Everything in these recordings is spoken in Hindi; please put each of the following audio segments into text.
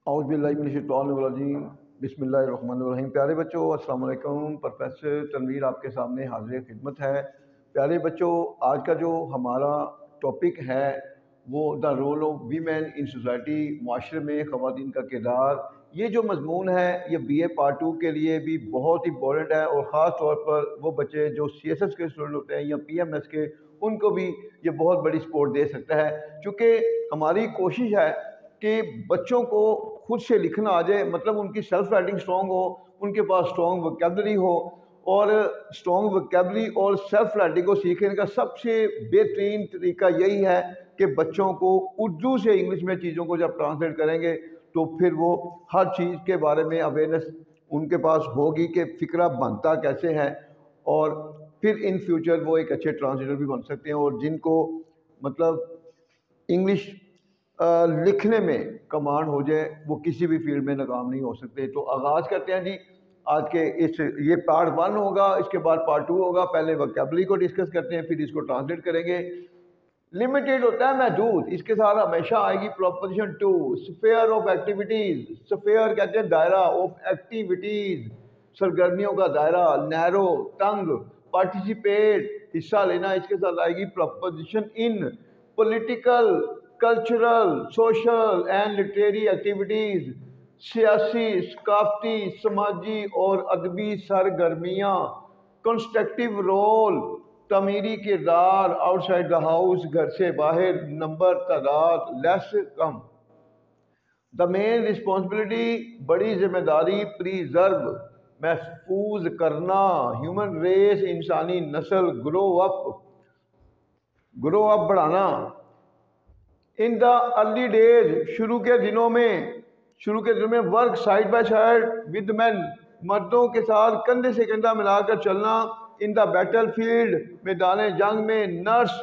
औज़ुबिल्लाहिमिनश्शैतानिर्रजीम बिस्मिल्लाहिर्रहमानिर्रहीम। प्यारे बच्चों अस्सलाम वालेकुम। प्रोफेसर तनवीर आपके सामने हाज़िर खिदमत है। प्यारे बच्चों, आज का जो हमारा टॉपिक है वो the role of women in society, माशरे में ख़वातीन का किरदार। ये जो मजमून है ये BA पार्ट 2 के लिए भी बहुत इंपॉर्टेंट है और ख़ास तौर पर वो बच्चे जो CSS के स्टूडेंट होते हैं या PMS के, उनको भी ये बहुत बड़ी सपोर्ट दे सकता है। चूँकि हमारी कोशिश है कि बच्चों को खुद से लिखना आ जाए, मतलब उनकी सेल्फ राइटिंग स्ट्रॉन्ग हो, उनके पास स्ट्रॉन्ग वोकैबलरी हो। और स्ट्रॉन्ग वोकैबलरी और सेल्फ राइटिंग को सीखने का सबसे बेहतरीन तरीका यही है कि बच्चों को उर्दू से इंग्लिश में चीज़ों को जब ट्रांसलेट करेंगे तो फिर वो हर चीज़ के बारे में अवेयरनेस उनके पास होगी कि फ़िक्रा बनता कैसे है, और फिर इन फ्यूचर वो एक अच्छे ट्रांसलेटर भी बन सकते हैं। और जिनको मतलब इंग्लिश लिखने में कमांड हो जाए वो किसी भी फील्ड में नाकाम नहीं हो सकते। तो आगाज़ करते हैं जी आज के ये पार्ट 1 होगा, इसके बाद पार्ट 2 होगा। पहले वोकैबुलरी को डिस्कस करते हैं, फिर इसको ट्रांसलेट करेंगे। लिमिटेड होता है महदूद, इसके साथ हमेशा आएगी proposition 2, sphere of activities. Sphere कहते हैं दायरा ऑफ एक्टिविटीज, सरगर्मियों का दायरा। नैरो, तंग। पार्टिसिपेट, हिस्सा लेना, इसके साथ आएगी proposition in. Political, cultural, social and literary activities, सियासी, सकाफती, समाजी और अदबी सरगर्मियाँ। कंस्ट्रक्टिव रोल, तमीरी किरदार। आउटसाइड द हाउस, घर से बाहर। नंबर, तादाद, less, come. The main responsibility, बड़ी जिम्मेदारी। प्रिजर्व, महफूज करना। ह्यूमन रेस, इंसानी नस्ल। ग्रो अप, बढ़ाना। इन द अर्ली डेज, शुरू के दिनों में work side by side with man, मर्दों के साथ कंधे से कंधा मिलाकर चलना। इन द बैटल फील्ड, मैदान जंग में। नर्स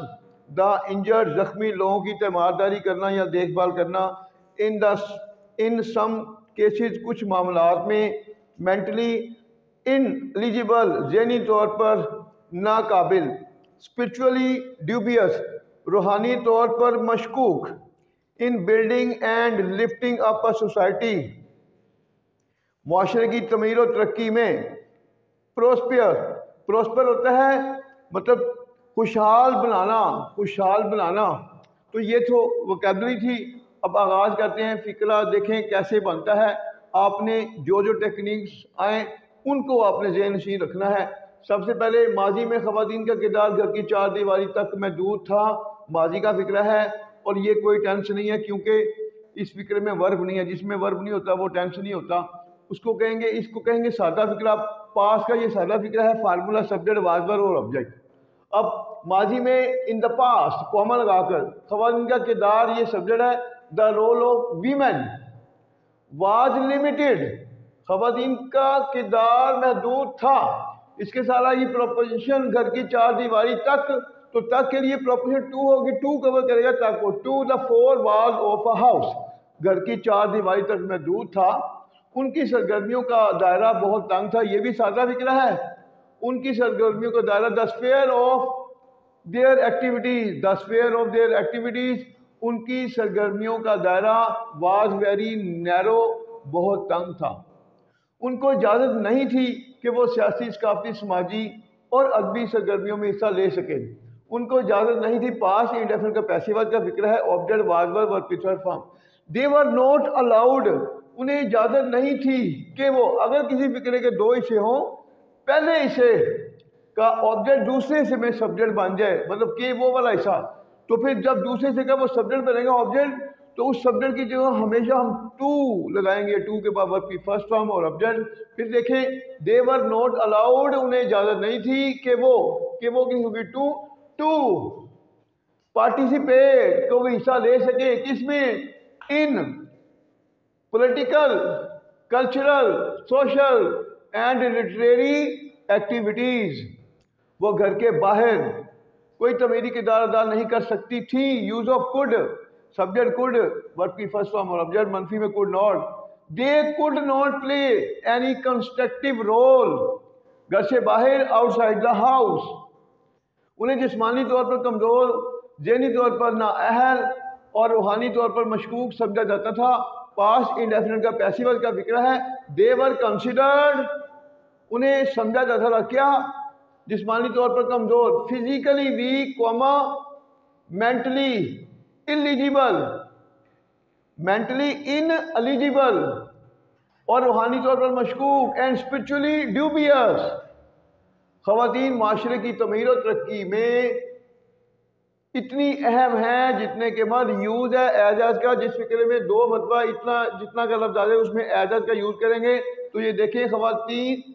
द इंजर्ड, जख्मी लोगों की तीमारदारी करना या देखभाल करना। इन सम केसेस, कुछ मामलात में। मेंटली इनएलिजिबल, ज़हनी तौर पर नाकाबिल। स्पिरिचुअली ड्यूबियस, रूहानी तौर पर मशकूक। In building and lifting up a society, मुआशरे की तमीर और तरक्की में। प्रोस्पर होता है मतलब खुशहाल बनाना। तो ये तो वोकैबुलरी थी। अब आगाज़ करते हैं। फ़िक्रा देखें कैसे बनता है। आपने जो टेक्निक्स आए उनको आपने ज़हन नशीन रखना है। सबसे पहले माजी में ख़वातीन का किरदार घर की चार दीवारी तक महदूद था, माजी का फ़िक्रा है। और ये कोई टेंस नहीं है क्योंकि इस फ़िक्रे में वर्ब नहीं है। जिसमें वर्ब नहीं होता वो टेंस नहीं होता। इसको कहेंगे सादा फ़िक्रा। पास का ये सादा फ़िक्रा है, फार्मूला, सब्जेक्ट, वाज़ और ऑब्जेक्ट। अब माजी में इन द पास्ट कॉमा लगाकर ख़वातीन का किरदार, ये सब्जेक्ट है। The role of women was limited, ख़वातीन का किरदार महदूद था। इसके साथ ये प्रोपोजिशन घर की चार दीवारी तक, तो तक के लिए प्रोपोजिशन 2 होगी। 2 कवर करेगा तक को। 2 the 4 walls of a house, घर की चार दीवारी तक महदूद था। उनकी सरगर्मियों का दायरा बहुत तंग था, ये भी सादा फिक्रा है। उनकी सरगर्मियों का दायरा, the sphere of their activities, उनकी सरगर्मियों का दायरा वाज वेरी नैरो, बहुत तंग था। उनको इजाज़त नहीं थी कि वो सियासी, सकाफती, समाजी और अदबी सरगर्मियों में हिस्सा ले सके। उनको इजाज़त नहीं थी। पास इंडेफिनिट का पैसिव का फिक्र है। ऑब्जेक्ट, वाज वर्ब और preferred form. They were not allowed, उन्हें इजाज़त नहीं थी कि वो, अगर किसी फिक्रे के दो हिस्से हों, पहले हिस्से का ऑब्जेक्ट दूसरे हिस्से में सब्जेक्ट बन जाए, मतलब कि वो वाला हिस्सा, तो फिर जब दूसरे हिस्से का वो सब्जेक्ट बनेगा ऑब्जेक्ट, तो उस सब्जेक्ट की जगह हमेशा हम टू लगाएंगे। टू के बाद वर्ब की फर्स्ट फॉर्म और ऑब्जेक्ट। फिर देखें, दे वर नॉट अलाउड, उन्हें इजाज़त नहीं थी कि वो की होगी टू पार्टिसिपेट, तो वो हिस्सा ले सके। किसमें? इन political, cultural, social and literary activities. वो घर के बाहर कोई तमीरी किरदार अदा नहीं कर सकती थी। Use of could, subject could, verb की फर्स्ट फॉर्म और ऑब्जेक्ट। मनफी में could not. They could not play any constructive role, घर से बाहर, आउटसाइड द हाउस। उन्हें जिस्मानी तौर पर कमज़ोर, ज़हनी तौर पर नाअहल और रूहानी तौर पर मशकूक समझा जाता था। पास्ट इंडेफिनिट का पैसिव का फिक्र है। दे वर कंसिडर्ड, उन्हें समझा जाता था क्या? जिस्मानी तौर पर कमजोर, physically weak, mentally eligible, mentally ineligible, और रूहानी तौर पर मशकूक, एंड स्पिरिचुअली ड्यूबियस। ख़वातीन माशरे की तमीर और तरक्की में इतनी अहम है जितने के बाद यूज़ है एजाज का। जिस फिक्रे में 2 मरतबा इतना जितना का लफ्ज़ आ जाए उसमें एजाज का यूज़ करेंगे। तो ये देखिए ख़वातीन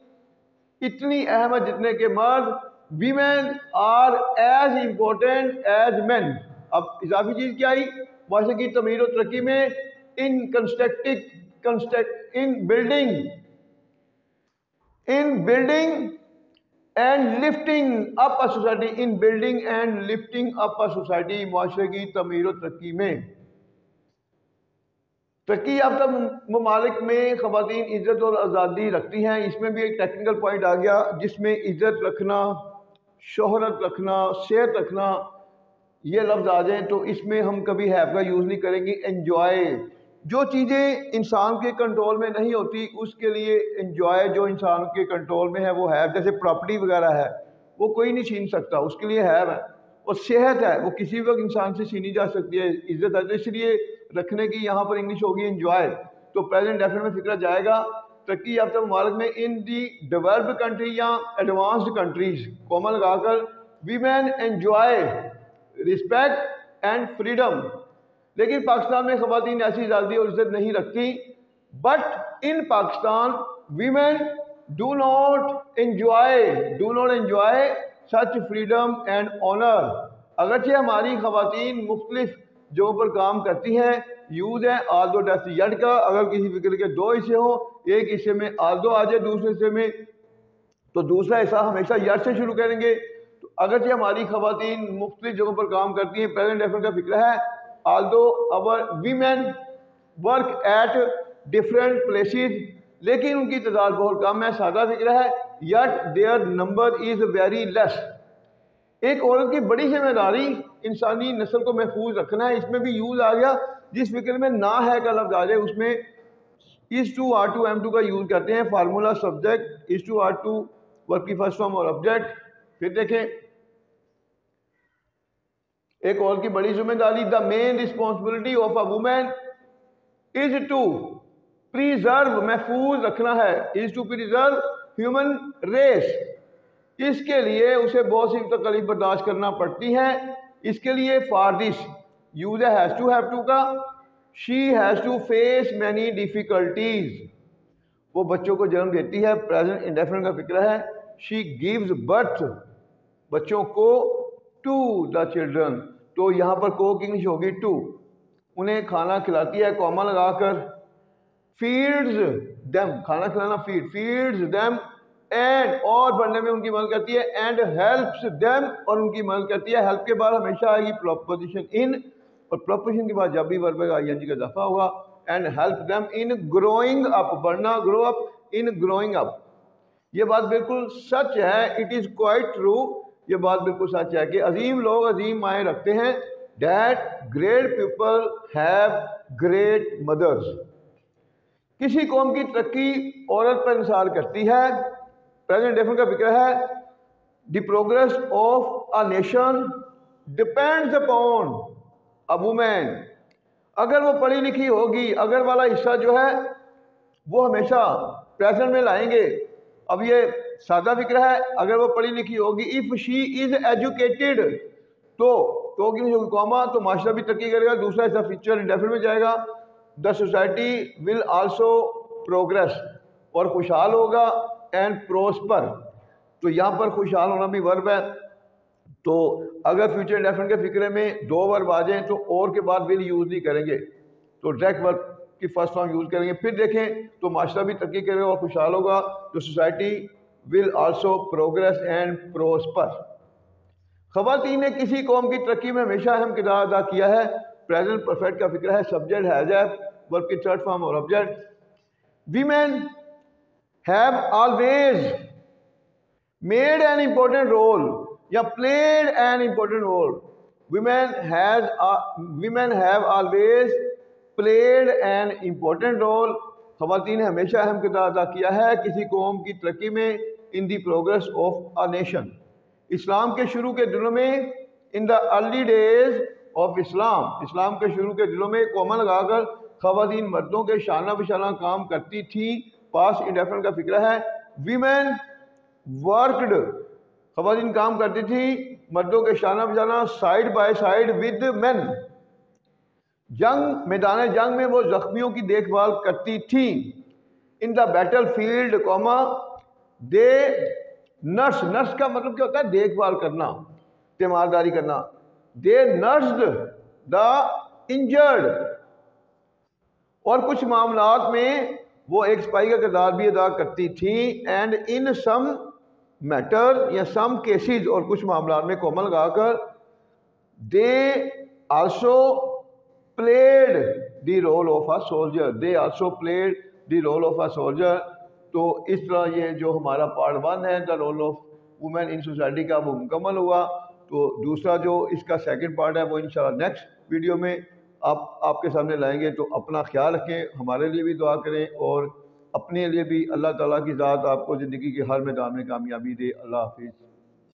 इतनी अहम है जितने के मर्द, women are as important as man. अब इजाफी चीज़ क्या आई माशरे की तमीर और तरक्की में? इन building and lifting up a society, in building and lifting up a society, माशरे की तमीर और तरक्की में। तरक्की याफ्ता ममालिक में ख़वातीन इज़्ज़त और आज़ादी रखती हैं। इसमें भी एक टेक्निकल पॉइंट आ गया जिसमें इज़्ज़त रखना, शोहरत रखना, सेहत रखना, ये लफ्ज़ आ जाए तो इसमें हम कभी हैव का यूज़ नहीं करेंगे। एंजॉय, जो चीज़ें इंसान के कंट्रोल में नहीं होती उसके लिए एंजॉय, जो इंसान के कंट्रोल में है वो हैव। जैसे प्रॉपर्टी वगैरह है वो कोई नहीं छीन सकता, उसके लिए हैव है। और सेहत है वो किसी वक्त इंसान से छीनी जा सकती है। इज्जत है तो इसलिए रखने की यहाँ पर इंग्लिश होगी एंजॉय। तो प्रेजेंट डेफिनेट में फिक्रा जाएगा तरक्की याफ्ता ममालिक में, इन दी डेवलप्ड कंट्री या एडवांस्ड कंट्रीज, कॉमन लगाकर, women enjoy respect and freedom. लेकिन पाकिस्तान में ख़वातीन ऐसी आज़ादी और इज्जत नहीं रखती। But in Pakistan women do not enjoy such freedom and honour. अगरचे हमारी ख़वातीन मुख्तलिफ जगहों पर काम करती हैं, यूज़ है आल्दो डेस यड का। अगर किसी फिक्र के 2 हिस्से हों, एक हिस्से में आल्दो आ जाए, दूसरे हिस्से में, तो दूसरा हिस्सा हमेशा यड से शुरू करेंगे। तो अगरचे हमारी ख़वातीन मुख्तलिफ जगहों पर काम करती हैं, प्रेजेंट डेफिनेट का फिक्र है, although our women work at different places, लेकिन उनकी तादाद बहुत कम है, सादा फिक्र है, yet their number is very less। एक औरत की बड़ी जिम्मेदारी इंसानी नस्ल को महफूज रखना है। इसमें भी यूज़ आ गया, जिस फिक्र में ना है का लफ्ज़ आ जाए उसमें is to are to am to का यूज़ करते हैं। Formula subject, is to are to verb की फर्स्ट फॉर्म और ऑब्जेक्ट। फिर देखें एक और की बड़ी जिम्मेदारी, the main responsibility of a women is to preserve, महफूज रखना है, is to preserve human race. इसके लिए उसे बहुत सी तकलीफ बर्दाश्त करना पड़ती है। इसके लिए फॉर दिस यूज है हैज टू हैव टू का, she has to face many difficulties. वो बच्चों को जन्म देती है, प्रेजेंट इंडेफिनिट का फिक्र है, शी गिव्स बर्थ, बच्चों को, टू द चिल्ड्रन। तो यहाँ पर को की इंग्लिश होगी टू। उन्हें खाना खिलाती है, कॉमा लगाकर, फीड्स देम, खाना खिलाना फीड, फीड्स देम, एंड और पढ़ने में उनकी मदद करती है, एंड हेल्प्स देम, और उनकी मदद करती है। हेल्प के बाद हमेशा आएगी प्रपोजिशन इन, और प्रपोजिशन के बाद जब भी वर्ब आईएनजी का इजाफा होगा, and help them in growing up, बढ़ना, grow up, in growing up. ये बात बिल्कुल सच है, इट इज़ क्वाइट ट्रू। ये बात बिल्कुल सच है कि अजीम लोग अजीम माएँ रखते हैं। That great people have great mothers. किसी कौम की तरक्की औरत पर इंसार करती है। प्रेजेंट डेफिनेट का फिक्र है, the progress of a nation depends upon a women. अगर वो पढ़ी लिखी होगी, अगर वाला हिस्सा जो है वो हमेशा प्रेजेंट में लाएंगे। अब ये सादा फिक्र है, अगर वो पढ़ी लिखी होगी, इफ शी इज एजुकेटेड, तो की होगी कॉमा, तो माशरा भी तरक्की करेगा। दूसरा हिस्सा फीचर इंडेफिनिट में जाएगा, the society will also progress, और खुशहाल होगा, एंड प्रोस्पर। तो यहाँ पर खुशहाल होना भी वर्ब है। तो अगर फ्यूचर इंडेफिनिट के फिक्रे में 2 वर्ब आ जाएं तो और के बाद विल यूज़ नहीं करेंगे, तो डायरेक्ट वर्ब की फर्स्ट फॉर्म यूज़ करेंगे। फिर देखें तो माशरा भी तरक्की करेगा और खुशहाल होगा, तो society will also progress and prosper. ख़वातीन ने किसी कौम की तरक्की में हमेशा अहम किरदार अदा किया है। प्रेजेंट परफेक्ट का फिक्र है, सब्जेक्ट हैज है, वर्ब की थर्ड फॉर्म और object. Women have always made an important role या played an important role. women have always played an important role, ख़वातीन ने हमेशा अहम किरदार अदा किया है किसी कौम की तरक्की में, in the progress of a nation. इस्लाम के शुरू के दिनों में, in the early days of Islam, इस्लाम के शुरू के दिनों में कौमा लगाकर ख़वातीन मर्दों के शाना बशाना काम करती थी। पास इंडेफिनिट का फिक्र है। वीमेन वर्कड, ख़वातीन काम करती थी मर्दों के शाना बशाना side by side with man. जंग, मैदान जंग में वो जख्मियों की देखभाल करती थी। In the battle field comma they nurse, nurse का मतलब क्या होता है? देखभाल करना, तीमारदारी करना। दे नर्स्ड द इंजर्ड, और कुछ मामलात में वो एक सिपाही का किरदार भी अदा करती थी। एंड इन सम मैटर या सम केसेस, और कुछ मामलात में कॉमा लगाकर they also played the role of a soldier, they also played the role of a soldier. तो इस तरह ये जो हमारा पार्ट 1 है the role of women in society का, वो मुकम्मल हुआ। तो दूसरा जो इसका सेकंड पार्ट है वो इंशाल्लाह नेक्स्ट वीडियो में आपके सामने लाएंगे। तो अपना ख्याल रखें, हमारे लिए भी दुआ करें और अपने लिए भी। अल्लाह ताला की ज़ात आपको ज़िंदगी के हर मैदान में कामयाबी दे। अल्लाह हाफिज़।